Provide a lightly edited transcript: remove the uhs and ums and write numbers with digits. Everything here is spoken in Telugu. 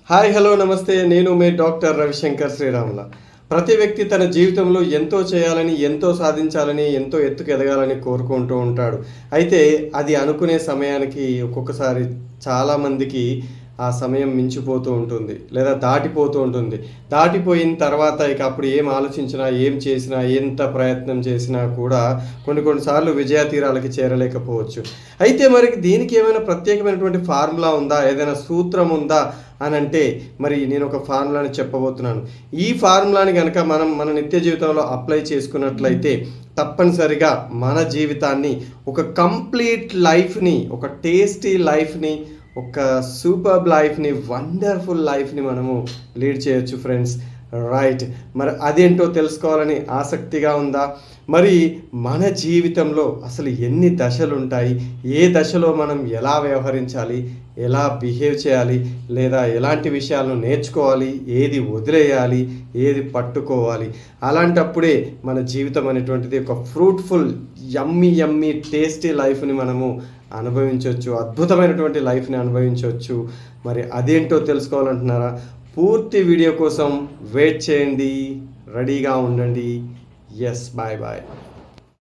హాయ్ హలో నమస్తే. నేను మీ డాక్టర్ రవిశంకర్ శ్రీరాముల. ప్రతి వ్యక్తి తన జీవితంలో ఎంతో చేయాలని, ఎంతో సాధించాలని, ఎంతో ఎత్తుకు ఎదగాలని కోరుకుంటూ ఉంటాడు. అయితే అది అనుకునే సమయానికి ఒక్కొక్కసారి చాలామందికి ఆ సమయం మించిపోతూ ఉంటుంది. లేదా దాటిపోతూ ఉంటుంది. దాటిపోయిన తర్వాత ఇక అప్పుడు ఏం ఆలోచించినా, ఏం చేసినా, ఎంత ప్రయత్నం చేసినా కూడా కొన్ని కొన్ని సార్లు విజయ తీరాలకి చేరలేకపోవచ్చు. అయితే మరి దీనికి ఏమైనా ప్రత్యేకమైనటువంటి ఫార్ములా ఉందా? ఏదైనా సూత్రం ఉందా? అనంటే మరి నేను ఒక ఫార్ములాని చెప్పబోతున్నాను. ఈ ఫార్ములాని గనక మనం మన నిత్య జీవితంలో అప్లై చేసుకున్నట్లయితే తప్పనిసరిగా మన జీవితాన్ని ఒక కంప్లీట్ లైఫ్‌ని, ఒక టేస్టీ లైఫ్‌ని, ఒక సూపర్బ్ లైఫ్‌ని, వండర్‌ఫుల్ లైఫ్‌ని మనము లీడ్ చేయొచ్చు ఫ్రెండ్స్. రైట్. మరి అదేంటో తెలుసుకోవాలని ఆసక్తిగా ఉందా? మరి మన జీవితంలో అసలు ఎన్ని దశలుంటాయి? ఏ దశలో మనం ఎలా వ్యవహరించాలి? ఎలా బిహేవ్ చేయాలి? లేదా ఎలాంటి విషయాలను నేర్చుకోవాలి? ఏది వదిలేయాలి? ఏది పట్టుకోవాలి? అలాంటప్పుడే మన జీవితం అనేటువంటిది ఒక ఫ్రూట్‌ఫుల్, యమ్మీ యమ్మీ టేస్టీ లైఫ్‌ని మనము అనుభవించొచ్చు. అద్భుతమైనటువంటి లైఫ్‌ని అనుభవించొచ్చు. మరి అదేంటో తెలుసుకోవాలంటున్నారా? పూర్తి వీడియో కోసం వెయిట్ చేయండి. రెడీగా ఉండండి. యెస్. Bye bye.